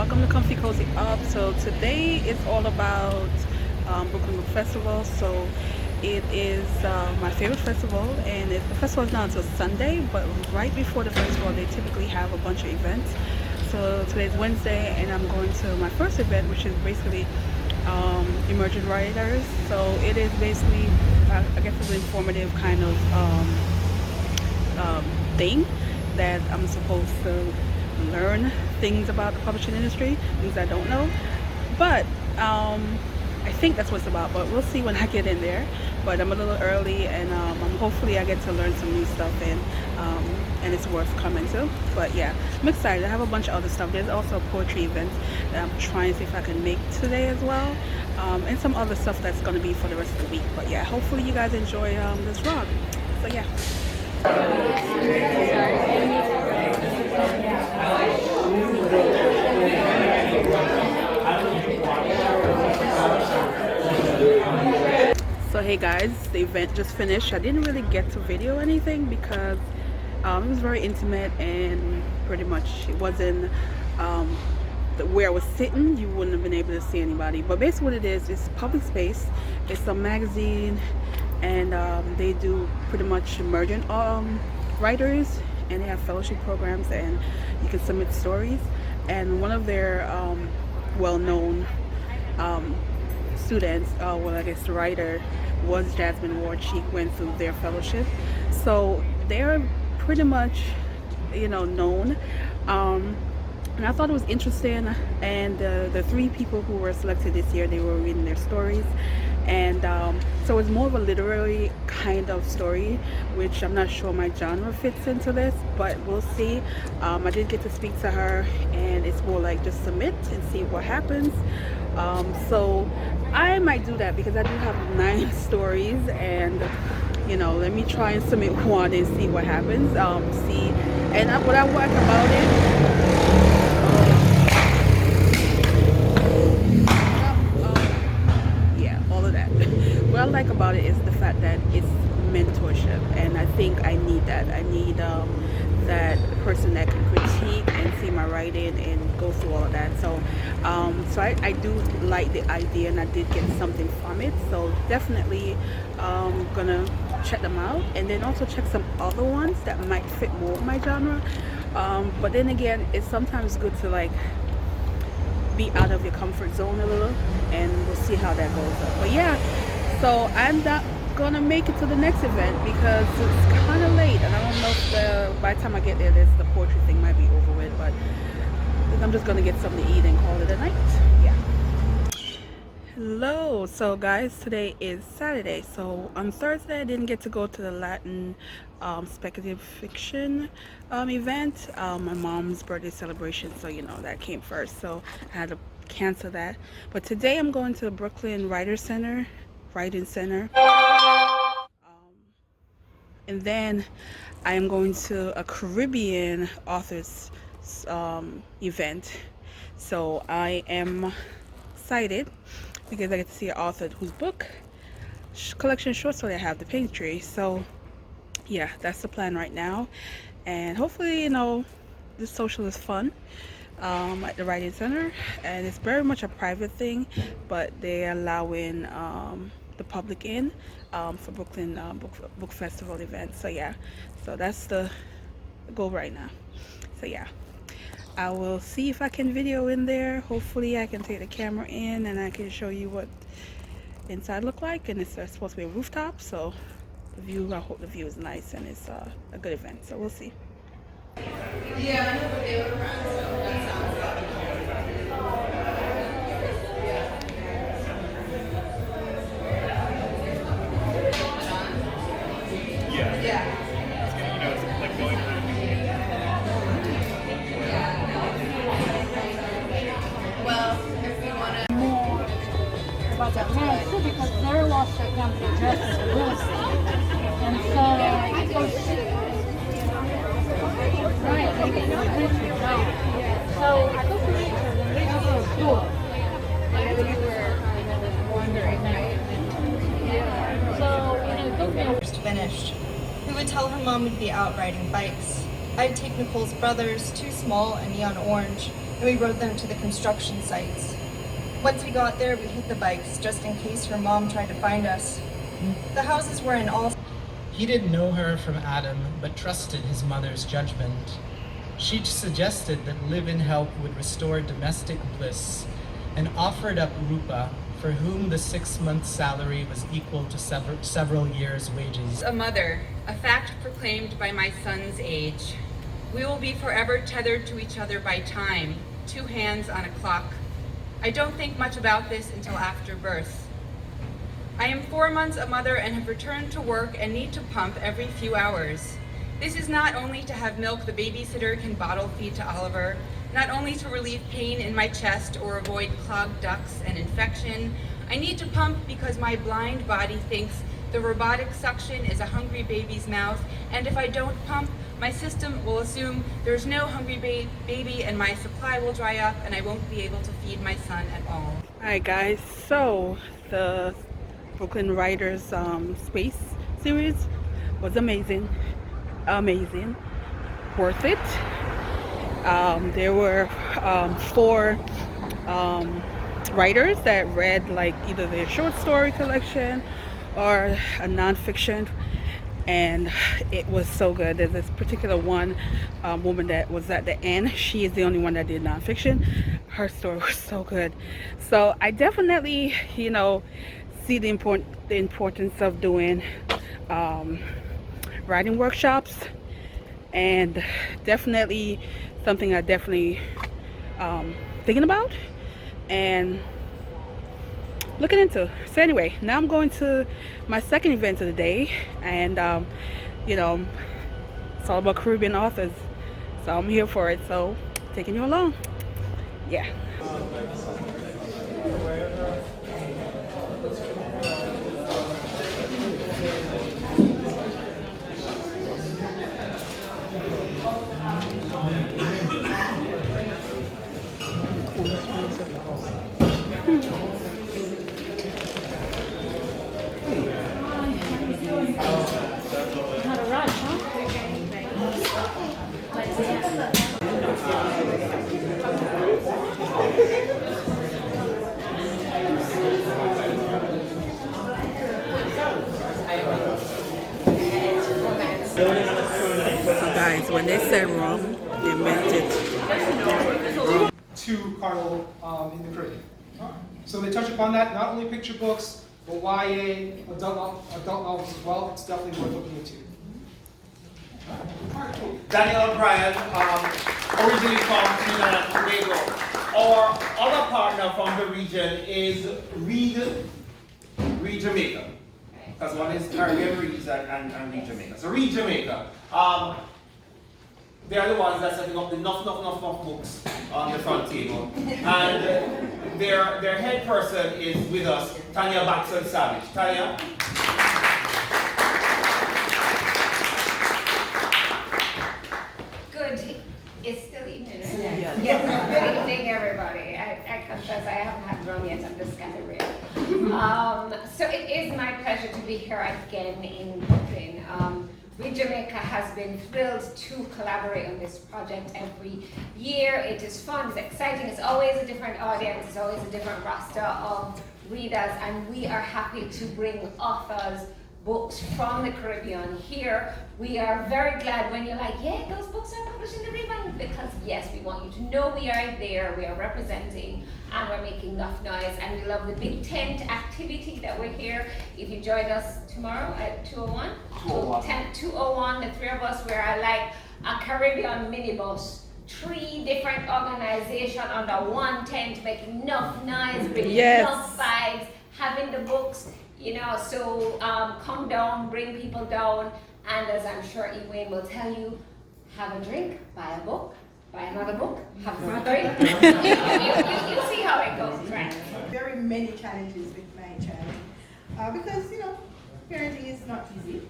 welcome to Comfy Cozy Up. So today is all about Brooklyn Book Festival. So it is my favorite festival, and the festival is not until Sunday, but right before the festival they typically have a bunch of events. So today's Wednesday and I'm going to my first event, which is basically emerging writers. So it is basically I guess it's an informative kind of thing that I'm supposed to learn things about the publishing industry, things I don't know. But I think that's what it's about, but we'll see when I get in there. But I'm a little early, and hopefully I get to learn some new stuff, and it's worth coming to. But yeah, I'm excited. I have a bunch of other stuff. There's also a poetry event that I'm trying to see if I can make today as well, and some other stuff that's going to be for the rest of the week. But yeah, hopefully you guys enjoy this vlog. So yeah. So hey guys, the event just finished. I didn't really get to video anything because it was very intimate, and pretty much it wasn't where I was sitting, you wouldn't have been able to see anybody. But basically what it is, it's public space, it's a magazine, and they do pretty much emergent writers, and they have fellowship programs, and you can submit stories. And one of their well-known students, well I guess the writer, was Jasmine Ward. She went through their fellowship, so they're pretty much, you know, known. And I thought it was interesting, and the three people who were selected this year, they were reading their stories, and so it's more of a literary kind of story, which I'm not sure my genre fits into this, but we'll see. I did get to speak to her, and it's more like just submit and see what happens. So I might do that because I do have 9 stories, and you know, let me try and submit one and see what happens. See, and what I like about it, what I like about it is the fact that it's mentorship, and I think I need that. I need that person that can critique and see my writing and go through all of that. So so I do like the idea, and I did get something from it. So definitely gonna check them out, and then also check some other ones that might fit more with my genre. But then again, it's sometimes good to like be out of your comfort zone a little, and we'll see how that goes. But yeah, so I'm not gonna make it to the next event because it's kind of late, and I don't know if by the time I get there, the poetry thing might be over with. But I think I'm just gonna get something to eat and call it a night. Yeah. Hello. So guys, today is Saturday. So on Thursday I didn't get to go to the Latin speculative fiction event, my mom's birthday celebration, so you know that came first, so I had to cancel that. But today I'm going to the Brooklyn Writing Center, and then I am going to a Caribbean authors event. So I am excited because I get to see an author whose book collection short story I have, The Paintree. So yeah, that's the plan right now, and hopefully, you know, this social is fun at the Writing Center, and it's very much a private thing, but they're allowing the public in for Brooklyn book festival event. So yeah, so that's the goal right now. So yeah, I will see if I can video in there. Hopefully I can take the camera in and I can show you what inside look like, and it's supposed to be a rooftop, so the view, I hope the view is nice, and it's a good event, so we'll see. Yeah, I know what they were around, so that sounds about that man too, because their lawsuit comes to justice for real estate. And so I go right, they get no pictures, right? So I go to pictures and they just go cool. Like you were kind of wondering, right? So when it took me first finished, we would tell her mom would be out riding bikes. I'd take Nicole's brothers, two small and neon orange, and we rode them to the construction sites. Once we got there, we hid the bikes just in case her mom tried to find us. The houses were in all... He didn't know her from Adam, but trusted his mother's judgment. She suggested that live-in help would restore domestic bliss and offered up Rupa, for whom the 6-month salary was equal to several years' wages. A mother, a fact proclaimed by my son's age. We will be forever tethered to each other by time, 2 hands on a clock. I don't think much about this until after birth. I am 4 months a mother and have returned to work and need to pump every few hours. This is not only to have milk the babysitter can bottle feed to Oliver, not only to relieve pain in my chest or avoid clogged ducts and infection. I need to pump because my blind body thinks the robotic suction is a hungry baby's mouth, and if I don't pump, my system will assume there's no hungry baby and my supply will dry up and I won't be able to feed my son at all. Alright guys, so the Brooklyn Writers Space series was amazing. Worth it. There were 4 writers that read like either their short story collection or a nonfiction, and it was so good. There's this particular one woman that was at the end. She is the only one that did nonfiction. Her story was so good. So I definitely, you know, see the importance of doing writing workshops, and definitely something I definitely thinking about and looking into. So anyway, now I'm going to my second event of the day, and you know, it's all about Caribbean authors, so I'm here for it, so taking you along. Yeah. Not a rush, huh? So guys, when they said rum, they meant it. To Carnival in the Caribbean. So they touch upon that, not only picture books, but YA, adult novels as well. It's definitely worth looking into. Daniel O'Brien, originally from Trinidad and Tobago. Our other partner from the region is Reed Jamaica. Because one is Caribbean Reeds and Reed Jamaica. So Reed Jamaica. They are the ones that are setting up the enough books on the front table. And their head person is with us, Tanya Baxter Savage. Tanya? Good. It's still evening, right? Yes. Good evening, everybody. I confess I haven't had rum yet. I'm just kind of real. So it is my pleasure to be here again in Brooklyn. We Jamaica has been thrilled to collaborate on this project every year. It is fun, it's exciting, it's always a different audience, it's always a different roster of readers, and we are happy to bring authors books from the Caribbean here. We are very glad when you're like, yeah, those books are published in the Caribbean, because yes, we want you to know we are there, we are representing, and we're making enough noise, and we love the big tent activity that we're here. If you join us tomorrow at 201, 201, the 3 of us, we are like a Caribbean minibus. 3 different organizations under one tent, making enough noise, bringing enough vibes, having the books, you know, so come down, bring people down, and as I'm sure Ewan will tell you, have a drink, buy a book, buy another book, have a drink. you see how it goes, right? Very many challenges with my child because, you know, parenting is not easy.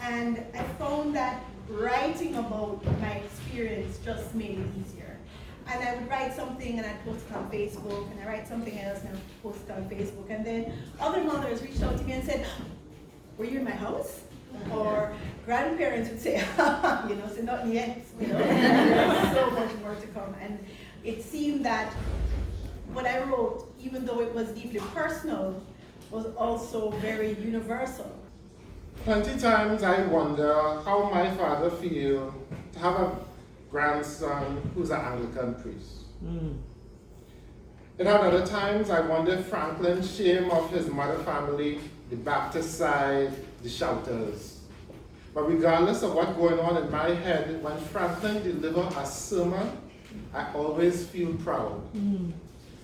And I found that writing about my experience just made it easier. And I would write something and I'd post it on Facebook, and I write something else and I'd post it on Facebook. And then other mothers reached out to me and said, were you in my house? Or grandparents would say, you know, so nothing yet, you know, there's so much more to come. And it's that what I wrote, even though it was deeply personal, was also very universal. Plenty times I wonder how my father feel to have a grandson who's an Anglican priest. And at other times I wonder if Franklin's shame of his mother family, the Baptist side, the shouters. But regardless of what's going on in my head, when Franklin delivers a sermon, I always feel proud.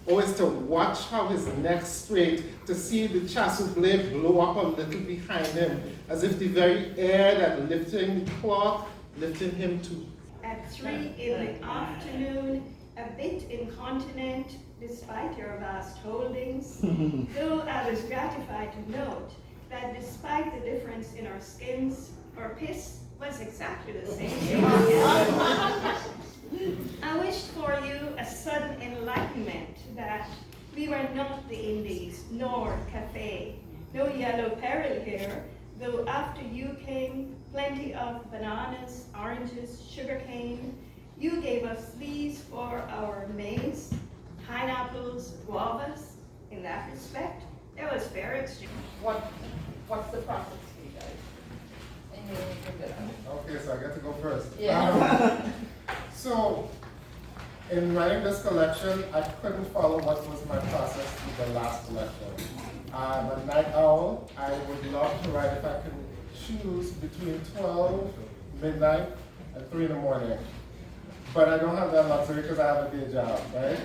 Always to watch how his neck's straight, to see the chasuble blow up a little behind him, as if the very air that lifting the cloth, lifting him too. At 3 in the afternoon, a bit incontinent despite your vast holdings, though I was gratified to note that despite the difference in our skins, our piss was exactly the same. I wished for you a sudden enlightenment that we were not the Indies, nor Cathay, no yellow peril here, though after you came plenty of bananas, oranges, sugarcane. You gave us these for our maize, pineapples, guavas. In that respect, there was fair exchange. What's the process for you guys? Okay, so I get to go first. Yeah. So, in writing this collection, I couldn't follow what was my process with the last collection. I'm a night owl. I would love to write if I could choose between 12 midnight and 3 in the morning. But I don't have that luxury because I have a day job, right?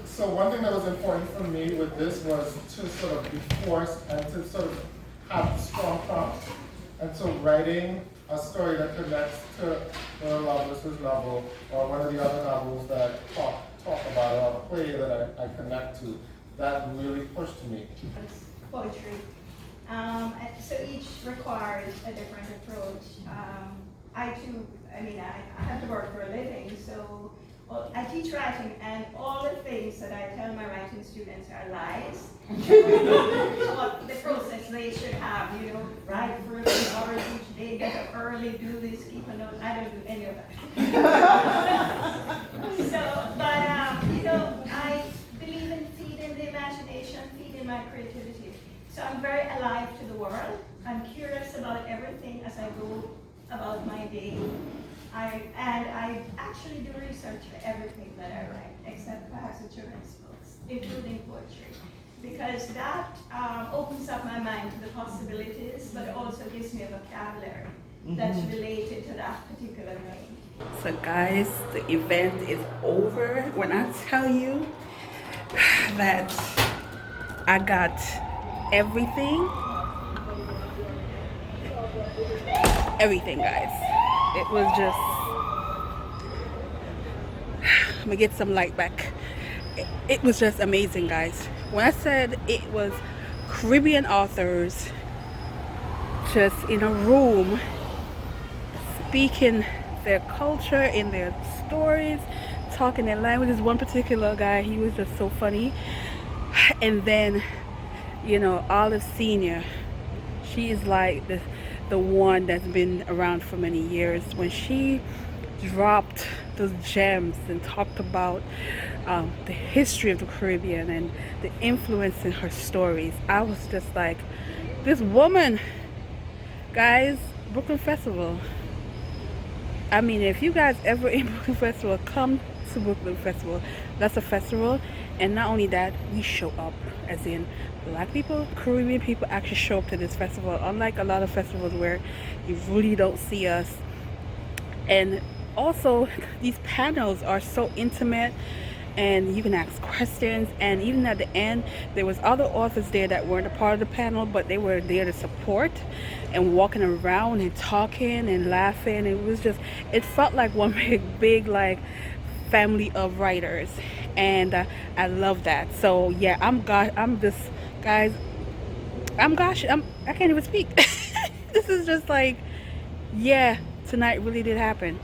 So one thing that was important for me with this was to sort of be forced and to sort of have strong prompts. And so writing a story that connects to the Loveless's novel or one of the other novels that talk about or a play that I connect to, that really pushed me. It's poetry. And so each requires a different approach. I have to work for a living, so I teach writing, and all the things that I tell my writing students are lies. What the process they should have, write for a few hours each day, get up early, do this, keep a note. I don't do any of that. I believe in feeding the imagination, feeding my creativity. So I'm very alive to the world. I'm curious about everything as I go about my day. I actually do research for everything that I write, except perhaps the children's books, including poetry, because that opens up my mind to the possibilities, but it also gives me a vocabulary that's related to that particular vein. So guys, the event is over. When I tell you that I got everything guys, it was just, let me get some light back. It was just amazing, guys. When I said it was Caribbean authors just in a room speaking their culture in their stories, talking their language. This one particular guy, he was just so funny. And then Olive Senior, she is like the one that's been around for many years. When she dropped those gems and talked about the history of the Caribbean and the influence in her stories, I was just like, this woman. Guys, Brooklyn Festival. I mean, if you guys ever in Brooklyn Festival, come to Brooklyn Festival. That's a festival, and not only that, we show up, as in Black people, Caribbean people actually show up to this festival, unlike a lot of festivals where you really don't see us. And also, these panels are so intimate, and you can ask questions, and even at the end, there was other authors there that weren't a part of the panel, but they were there to support and walking around and talking and laughing. It was just, it felt like one big like family of writers, and I love that. So yeah, I can't even speak. This is just like, yeah, tonight really did happen.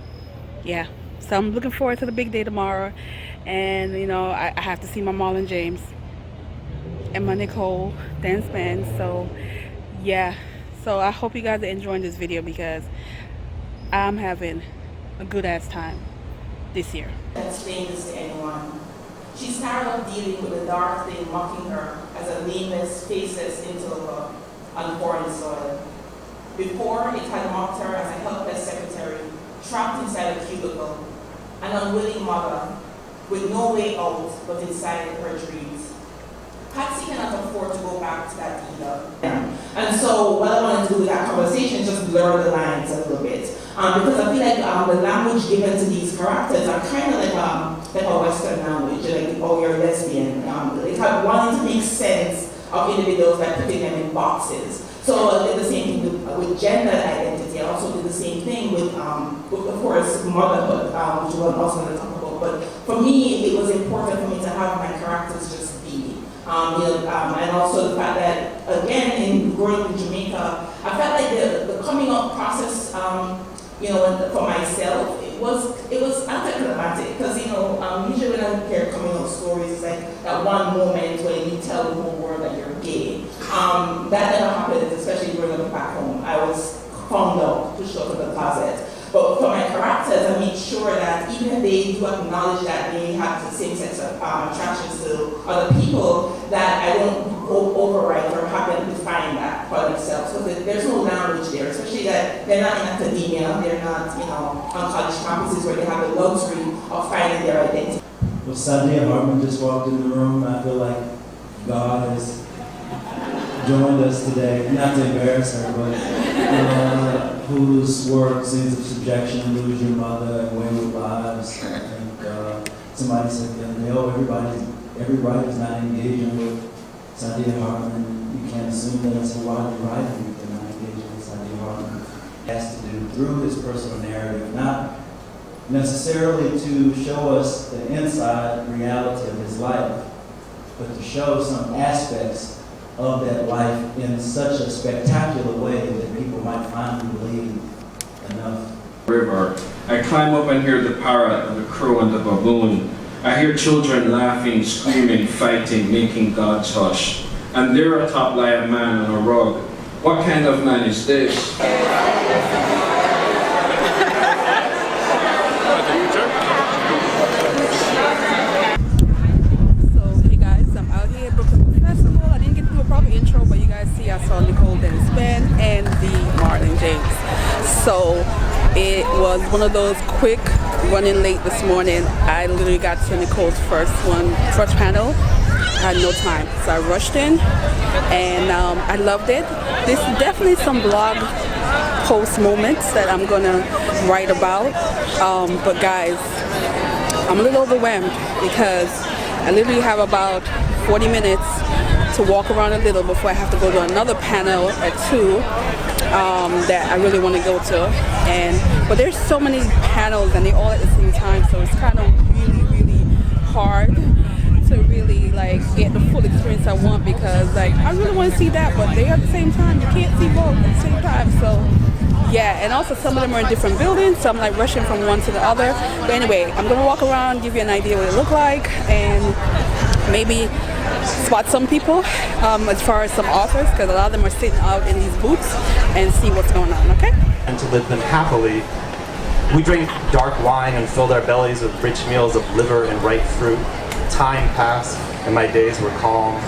Yeah, so I'm looking forward to the big day tomorrow, and I have to see my Marlon James and my Nicole dennis-benn. So yeah, so I hope you guys are enjoying this video, because I'm having a good ass time this year. Explain this to anyone. She's tired of dealing with the dark thing mocking her as a nameless, faceless interloper on foreign soil. Before, it had mocked her as a helpless secretary, trapped inside a cubicle, an unwilling mother, with no way out but inside her dreams. Patsy cannot afford to go back to that either. And so what I want to do with that conversation is just blur the lines a little bit. Because I feel like the language given to these characters are kind of like a Western language, like, oh, you're lesbian. It's like wanting to make sense of individuals by putting them in boxes. So I did the same thing with gender identity. I also did the same thing with of course, motherhood, which we're also going to talk about. But for me, it was important for me to have my characters just be. And also the fact that, again, in growing up in Jamaica, I felt like the coming up process, for myself, it was anticlimactic because usually when I hear coming out stories, it's like that one moment when you tell the whole world that you're gay. That never happened, especially growing up back home. I was found out, pushed out of the closet. But for my characters, I made sure that even if they do acknowledge that they have the same sex attractions to other people, that I don't override or have them define that for themselves. So there's no language there, especially that they're not in academia, they're not on college campuses where they have the luxury of finding their identity. Well, Sadia Hartman just walked in the room. I feel like God has joined us today, not to embarrass her, but whose work, Scenes of Subjection, Lose Your Mother, and Wayward Lives. I think somebody said the other day, oh, every writer's not engaging with Sadia Hartman. You can't assume that as a writer if they're not engaging with Sadia Hartman. He has to do through his personal narrative, not necessarily to show us the inside reality of his life, but to show some aspects of that life in such a spectacular way that people might finally believe enough. River. I climb up and hear the parrot, the crow, and the baboon. I hear children laughing, screaming, fighting, making gods hush. And there atop lie a man on a rug. What kind of man is this? Intro, but you guys see I saw Nicole, Dennis-Benn, and the Marlon James. So it was one of those quick running late this morning. I literally got to Nicole's first panel. I had no time, so I rushed in, and I loved it. There's definitely some blog post moments that I'm gonna write about, but guys, I'm a little overwhelmed because I literally have about 40 minutes to walk around a little before I have to go to another panel at 2 that I really want to go to. But there's so many panels and they all at the same time, so it's kind of really hard to really get the full experience I want, because I really want to see that, but they at the same time, you can't see both at the same time. So yeah, and also some of them are in different buildings, so I'm rushing from one to the other. But anyway, I'm gonna walk around, give you an idea what it look like, and maybe spot some people as far as some authors, because a lot of them are sitting out in these booths, and see what's going on, okay? And to live them happily. We drink dark wine and filled our bellies with rich meals of liver and ripe fruit. Time passed, and my days were calm.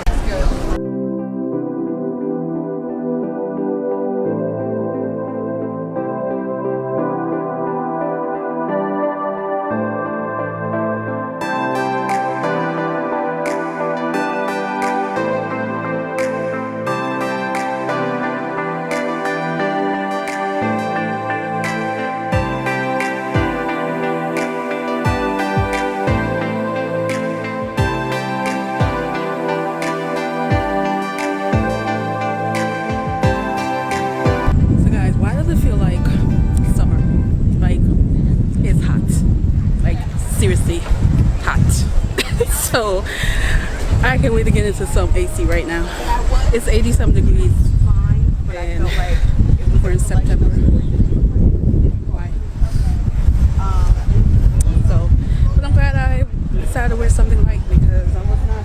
So I can't wait to get into some AC right now. It's 80-some degrees, but I felt like we're in September. Why? But I'm glad I decided to wear something light, because I was not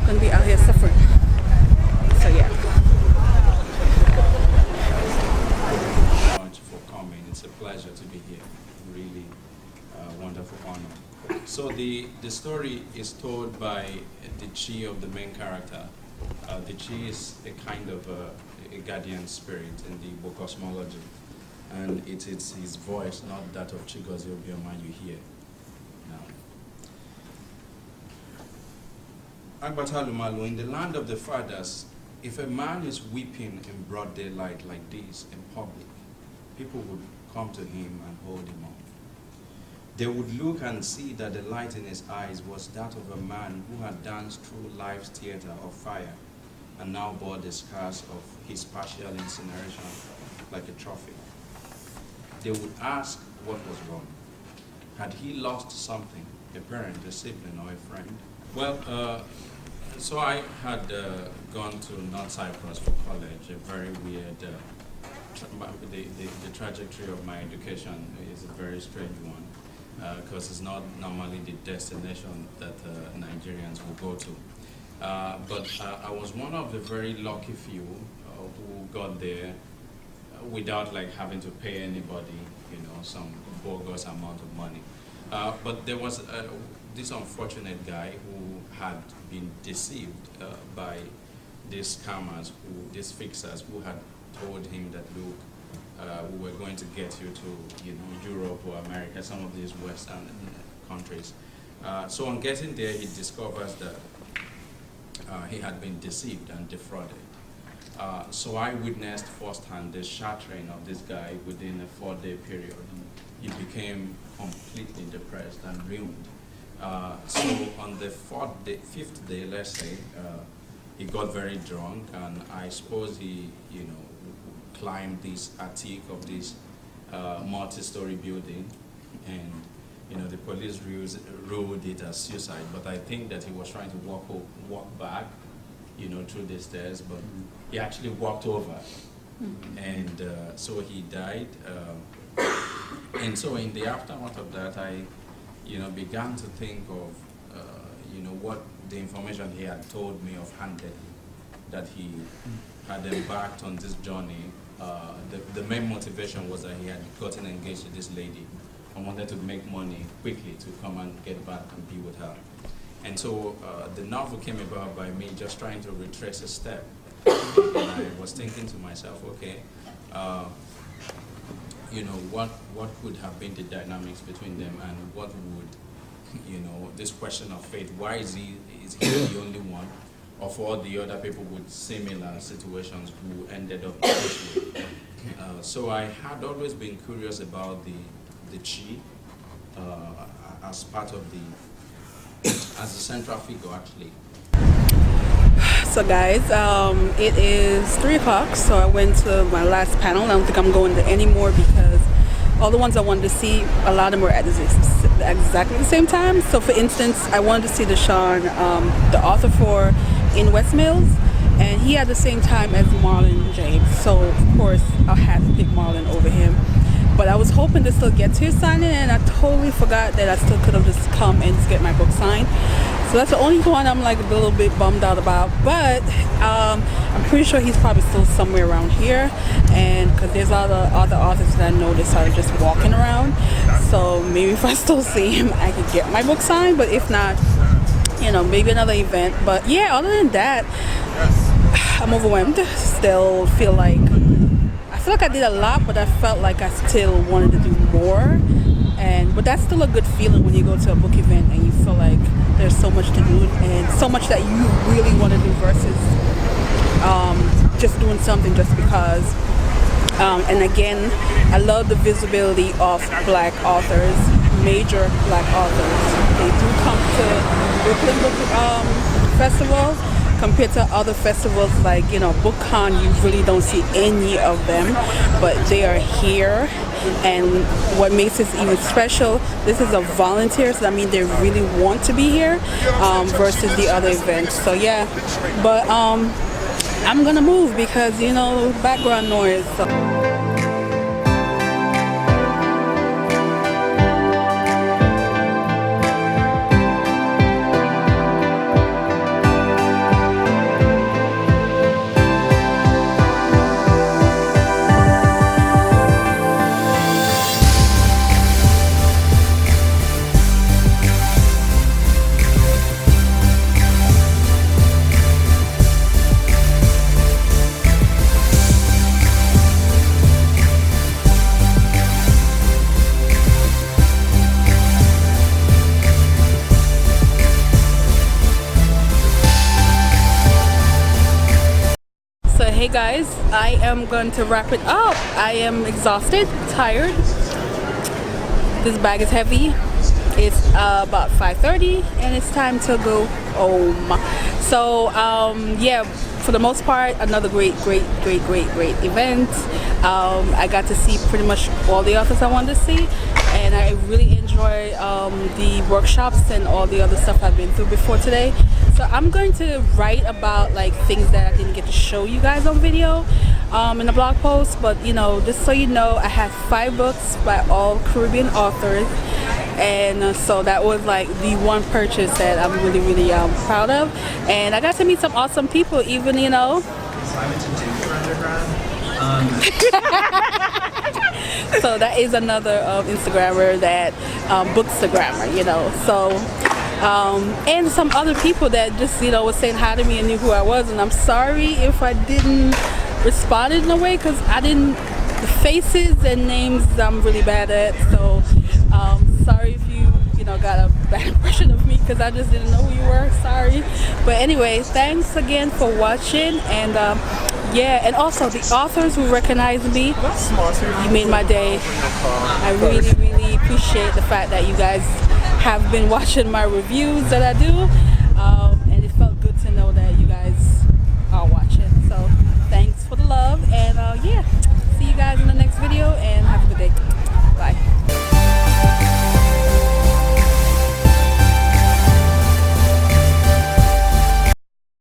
going to be out here suffering. So yeah. For coming, it's a pleasure to be here. Really wonderful honor. So the story is told by the chi of the main character. The chi is a kind of a guardian spirit in the Igbo cosmology. And it's his voice, not that of Chigozie Obioma, you hear now. Agbatalumalu, in the land of the fathers, if a man is weeping in broad daylight like this in public, people would come to him and hold him up. They would look and see that the light in his eyes was that of a man who had danced through life's theater of fire and now bore the scars of his partial incineration like a trophy. They would ask what was wrong. Had he lost something, a parent, a sibling, or a friend? Well, so I had gone to North Cyprus for college, a very weird, the trajectory of my education is a very strange one. Because it's not normally the destination that Nigerians will go to. But I was one of the very lucky few who got there without like having to pay anybody, you know, some bogus amount of money. But there was this unfortunate guy who had been deceived by these scammers, these fixers who had told him that, look, we were going to get you to, you know, Europe or America, some of these Western countries. So on getting there, he discovers that he had been deceived and defrauded. So I witnessed firsthand the shattering of this guy within a 4-day period. He became completely depressed and ruined. So on the 5th day, let's say, he got very drunk, and I suppose he, you know, climbed this attic of this multi-story building, and you know the police ruled it as suicide. But I think that he was trying to walk back, you know, through the stairs, but he actually walked over, and so he died. And so in the aftermath of that, I, you know, began to think of, you know, what the information he had told me offhandedly, that he had embarked on this journey. The main motivation was that he had gotten engaged to this lady and wanted to make money quickly to come and get back and be with her. And so the novel came about by me just trying to retrace a step. And I was thinking to myself, okay, you know, what could have been the dynamics between them, and what would, you know, this question of fate, why is he the only one of all the other people with similar situations who ended up this way? So I had always been curious about the chi as part of as a central figure, actually. So guys, it is 3 o'clock, so I went to my last panel. I don't think I'm going to any more because all the ones I wanted to see, a lot of them were at exactly the same time. So for instance, I wanted to see Deshaun, the author for In West Mills, and he had the same time as Marlon James. So of course I had to pick Marlon over him. But I was hoping to still get to his signing, and I totally forgot that I still could have just come and just get my book signed. So that's the only one I'm like a little bit bummed out about. But I'm pretty sure he's probably still somewhere around here, and because there's other authors that I noticed are just walking around. So maybe if I still see him, I could get my book signed. But if not, you know, maybe another event. But yeah, other than that, I'm overwhelmed. Still feel like I did a lot, but I felt like I still wanted to do more. But that's still a good feeling when you go to a book event and you feel like there's so much to do and so much that you really want to do versus just doing something just because. And again, I love the visibility of Black authors, major Black authors. They do come to Brooklyn Book Festival. Compared to other festivals like, you know, BookCon, you really don't see any of them, but they are here. And what makes this even special, this is a volunteer, so that means they really want to be here versus the other events. So yeah, but I'm gonna move because, you know, background noise. So. Hey guys, I am going to wrap it up. I am exhausted, tired. This bag is heavy. It's about 5:30 and it's time to go home. So yeah, for the most part, another great event. I got to see pretty much all the authors I wanted to see, and I really enjoy the workshops and all the other stuff I've been through before today. So I'm going to write about like things that I didn't get to show you guys on video in a blog post, but you know, just so you know, I have 5 books by all Caribbean authors, and so that was like the one purchase that I'm really proud of, and I got to meet some awesome people, even, you know. So that is another Instagrammer, that Bookstagrammer, you know. So and some other people that just, you know, was saying hi to me and knew who I was, and I'm sorry if I didn't respond in a way, because I didn't, the faces and names I'm really bad at, so sorry if you know, got a bad impression of me because I just didn't know who you were. Sorry. But anyway, thanks again for watching, and yeah, and also the authors who recognized me, you made my day. I really appreciate the fact that you guys have been watching my reviews that I do, and it felt good to know that you guys are watching. So thanks for the love, and yeah, see you guys in the next video, and have a good day.